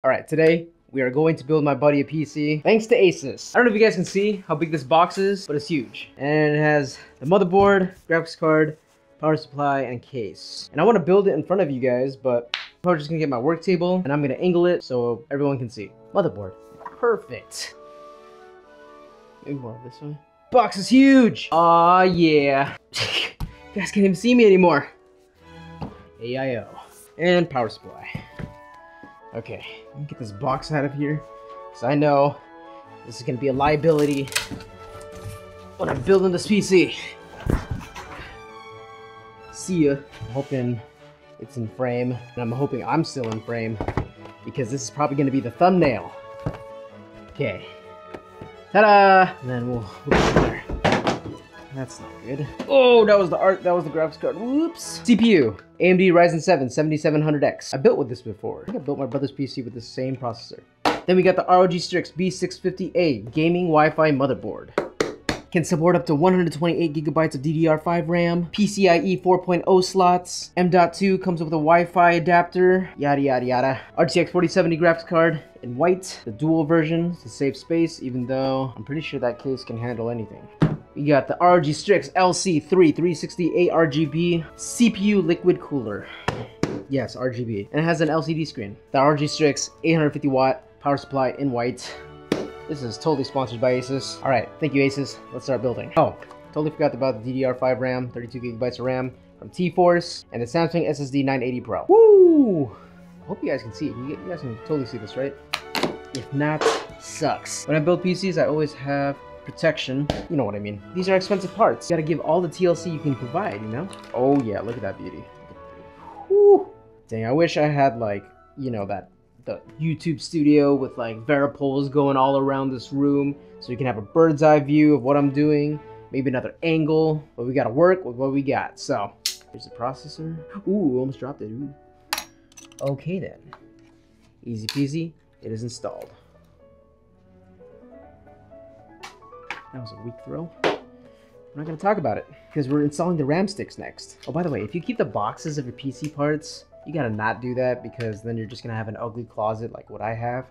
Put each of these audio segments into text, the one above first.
Alright, today we are going to build my buddy a PC thanks to ASUS. I don't know if you guys can see how big this box is, but it's huge. And it has the motherboard, graphics card, power supply, and case. And I want to build it in front of you guys, but I'm probably just going to get my work table and I'm going to angle it so everyone can see. Motherboard. Perfect. Maybe more this way. Box is huge! Aw, yeah. You guys can't even see me anymore. AIO. And power supply. Okay, let me get this box out of here, because I know this is going to be a liability when I'm building this PC. See ya. I'm hoping it's in frame, and I'm hoping I'm still in frame, because this is probably going to be the thumbnail. Okay. Ta-da! And then we'll go there. That's not good. Oh, that was the graphics card. Whoops. CPU, AMD Ryzen 7 7700X. I built with this before. I think I built my brother's PC with the same processor. Then we got the ROG Strix B650A gaming Wi-Fi motherboard. Can support up to 128 gigabytes of DDR5 RAM, PCIe 4.0 slots, M.2 comes with a Wi-Fi adapter, yada yada yada. RTX 4070 graphics card in white, the dual version to save space, even though I'm pretty sure that case can handle anything. We got the ROG Strix LC3 368 RGB CPU liquid cooler. Yes, RGB. And it has an LCD screen. The ROG Strix 850 watt power supply in white. This is totally sponsored by ASUS. Alright, thank you ASUS. Let's start building. Oh, totally forgot about the DDR5 RAM, 32 gigabytes of RAM from T-Force, and the Samsung SSD 980 Pro. Woo! I hope you guys can see it. You guys can totally see this, right? If not, sucks. When I build PCs, I always have protection. You know what I mean. These are expensive parts. You gotta give all the TLC you can provide, you know? Oh yeah, look at that beauty. Whew. Dang, I wish I had like, you know, the YouTube studio with like varipoles going all around this room so you can have a bird's eye view of what I'm doing. Maybe another angle, but we gotta work with what we got. So, here's the processor. Ooh, almost dropped it. Ooh. Okay then. Easy peasy, it is installed. That was a weak throw. We're not going to talk about it because we're installing the RAM sticks next. Oh, by the way, if you keep the boxes of your PC parts, you got to not do that because then you're just going to have an ugly closet like what I have.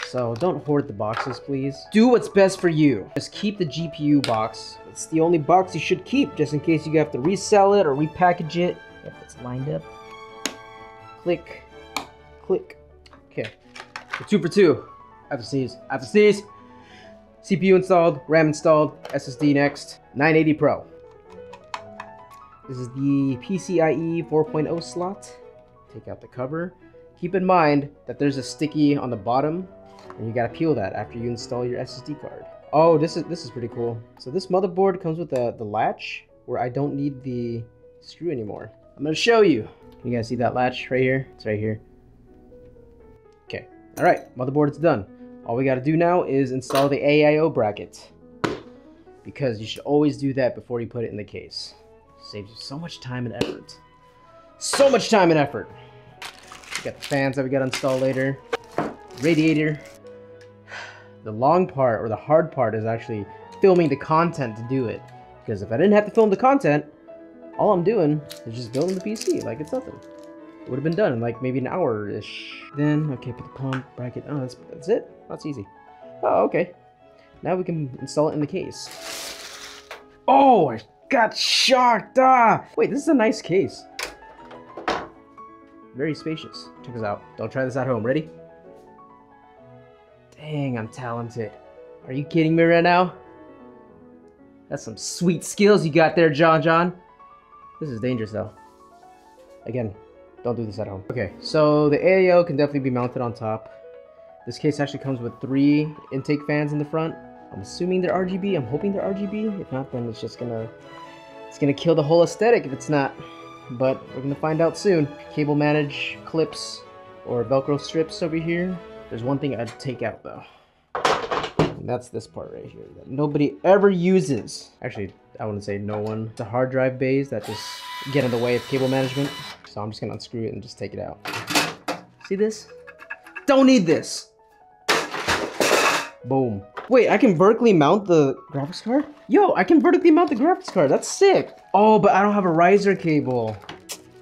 So don't hoard the boxes, please. Do what's best for you. Just keep the GPU box. It's the only box you should keep just in case you have to resell it or repackage it. Yep, it's lined up. Click. Click. Okay. We're 2 for 2. I have to sneeze. I have to sneeze. CPU installed, RAM installed, SSD next, 980 Pro. This is the PCIe 4.0 slot. Take out the cover. Keep in mind that there's a sticky on the bottom, and you gotta peel that after you install your SSD card. Oh, this is pretty cool. So this motherboard comes with the latch, where I don't need the screw anymore. I'm gonna show you. You guys see that latch right here? It's right here. Okay, all right, motherboard's done. All we gotta do now is install the AIO bracket, because you should always do that before you put it in the case. Saves you so much time and effort. So much time and effort. We got the fans that we gotta install later. Radiator. The long part, or the hard part, is actually filming the content to do it. Because if I didn't have to film the content, all I'm doing is just building the PC like it's nothing. Would have been done in like maybe an hour-ish. Then, okay, put the pump, bracket. Oh, that's it? That's easy. Oh, okay. Now we can install it in the case. Oh, I got shocked! Ah! Wait, this is a nice case. Very spacious. Check this out. Don't try this at home. Ready? Dang, I'm talented. Are you kidding me right now? That's some sweet skills you got there, John. This is dangerous, though. Again, don't do this at home. Okay, so the AIO can definitely be mounted on top. This case actually comes with 3 intake fans in the front. I'm assuming they're RGB. I'm hoping they're RGB. If not, then it's just gonna kill the whole aesthetic if it's not. But we're gonna find out soon. Cable manage clips or Velcro strips over here. There's one thing I'd take out though. And that's this part right here that nobody ever uses. Actually, I wouldn't say no one. It's a hard drive bays that just get in the way of cable management. So I'm just gonna unscrew it and just take it out. See this? Don't need this. Boom. Wait, I can vertically mount the graphics card? Yo, I can vertically mount the graphics card. That's sick. Oh, but I don't have a riser cable.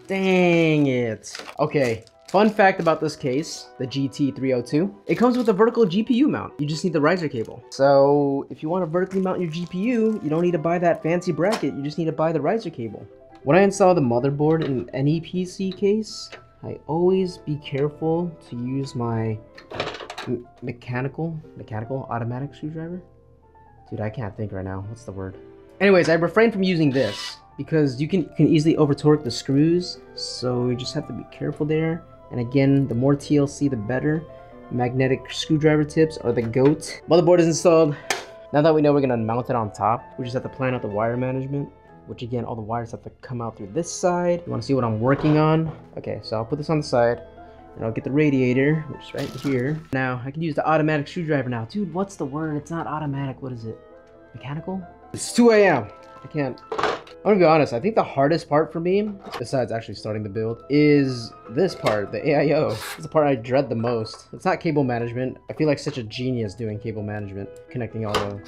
Dang it. Okay, Fun fact about this case, the GT302, it comes with a vertical GPU mount. You just need the riser cable. So if you want to vertically mount your GPU, you don't need to buy that fancy bracket. You just need to buy the riser cable. When I install the motherboard in any PC case, I always be careful to use my mechanical automatic screwdriver. Dude, I can't think right now. What's the word? Anyways, I refrain from using this because you can easily over torque the screws. So you just have to be careful there. And again, the more TLC, the better. Magnetic screwdriver tips are the GOAT. Motherboard is installed. Now that we know we're gonna mount it on top, we just have to plan out the wire management, which again, all the wires have to come out through this side. You wanna see what I'm working on? Okay, so I'll put this on the side and I'll get the radiator, which is right here. Now I can use the automatic screwdriver now. Dude, what's the word? It's not automatic, what is it? Mechanical? It's 2 a.m. I can't. I'm gonna be honest, I think the hardest part for me, besides actually starting the build, is this part, the AIO. It's the part I dread the most. It's not cable management. I feel like such a genius doing cable management, connecting all the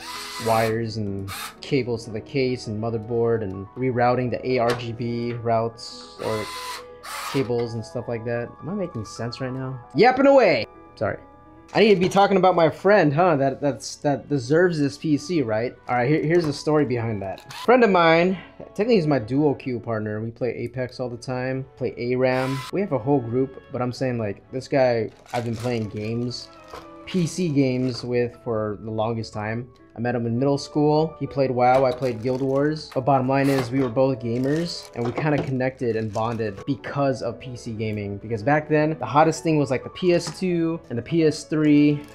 wires and cables to the case and motherboard and rerouting the ARGB routes or cables and stuff like that. Am I making sense right now? Yapping away! Sorry. I need to be talking about my friend, huh? That deserves this PC, right? All right, here's the story behind that. Friend of mine, technically he's my dual queue partner. We play Apex all the time, play ARAM. We have a whole group, but I'm saying like this guy I've been playing games, PC games with for the longest time. I met him in middle school. He played WoW, I played Guild Wars. But bottom line is we were both gamers and we kind of connected and bonded because of PC gaming. Because back then, the hottest thing was like the PS2 and the PS3.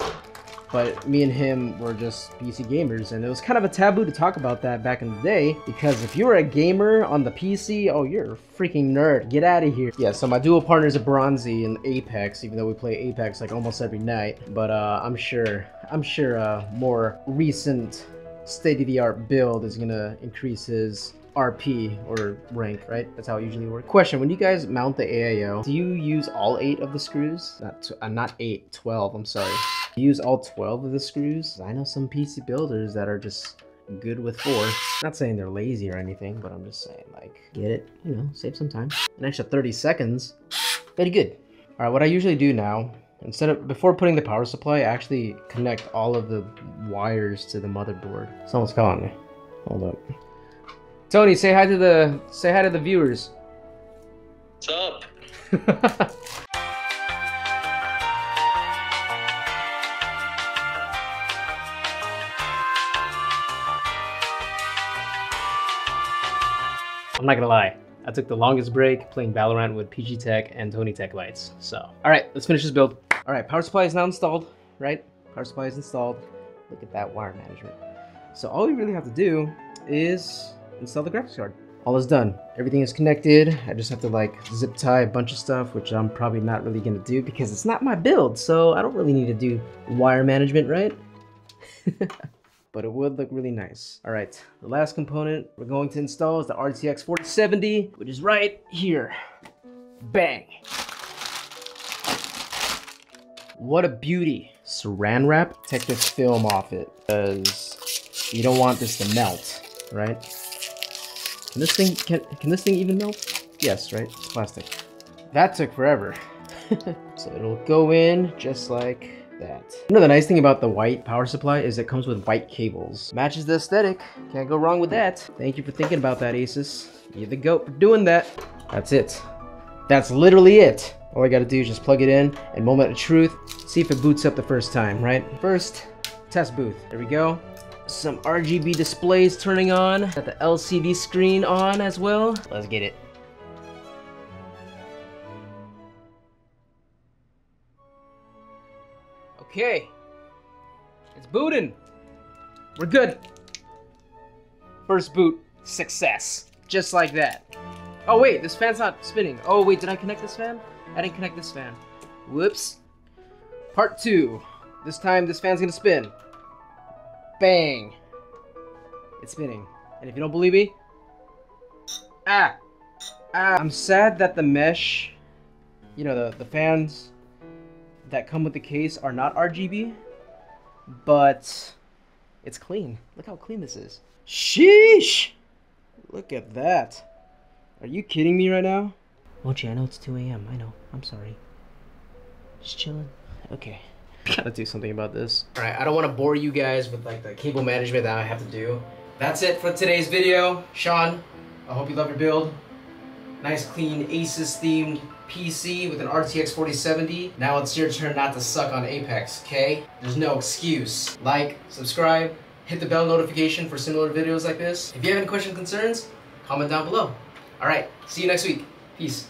But me and him were just PC gamers, and it was kind of a taboo to talk about that back in the day, because if you were a gamer on the PC, oh, you're a freaking nerd. Get out of here. Yeah, so my dual partner is a Bronzy in Apex, even though we play Apex like almost every night. But I'm sure a more recent state-of-the-art build is gonna increase his RP or rank, right? That's how it usually works. Question, when you guys mount the AIO, do you use all 8 of the screws? Not 8, 12, I'm sorry. Do you use all 12 of the screws? I know some PC builders that are just good with 4. Not saying they're lazy or anything, but I'm just saying, like, get it, you know, save some time. An extra 30 seconds, very good. All right, what I usually do now, before putting the power supply, I actually connect all of the wires to the motherboard. Someone's calling me. Hold up. Tony, say hi to the viewers. What's up? I'm not gonna lie, I took the longest break playing Valorant with PG Tech and Tony Tech Lights. So, all right, let's finish this build. All right, power supply is now installed, right? Power supply is installed. Look at that wire management. So all we really have to do is install the graphics card. All is done. Everything is connected. I just have to like zip tie a bunch of stuff, which I'm probably not really gonna do because it's not my build, so I don't really need to do wire management, right? But it would look really nice. All right, the last component we're going to install is the RTX 4070, which is right here. Bang. What a beauty. Saran wrap, protective film off it, because you don't want this to melt, right? Can this thing even melt? Yes, right? It's plastic. That took forever. So it'll go in just like that. You know, the nice thing about the white power supply is it comes with white cables. Matches the aesthetic. Can't go wrong with that. Thank you for thinking about that, ASUS. You're the GOAT for doing that. That's it. That's literally it. All I gotta do is just plug it in and moment of truth. See if it boots up the first time, right? First, test booth. There we go. Some RGB displays turning on. Got the LCD screen on as well. Let's get it. Okay. It's booting. We're good. First boot, success. Just like that. Oh wait, this fan's not spinning. Oh wait, did I connect this fan? I didn't connect this fan. Whoops. Part 2. This time this fan's gonna spin. Bang! It's spinning. And if you don't believe me, I'm sad that the mesh, you know, the fans that come with the case are not RGB, but it's clean. Look how clean this is. Sheesh! Look at that. Are you kidding me right now? Mochi, I know it's 2 a.m. I know. I'm sorry. Just chilling. Okay. Gotta do something about this. All right, I don't want to bore you guys with like the cable management that I have to do. That's it for today's video. Sean, I hope you love your build. Nice clean ASUS themed PC with an RTX 4070. Now it's your turn not to suck on Apex, okay? There's no excuse. Like, subscribe, hit the bell notification for similar videos like this. If you have any questions, concerns, comment down below. All right, see you next week. Peace.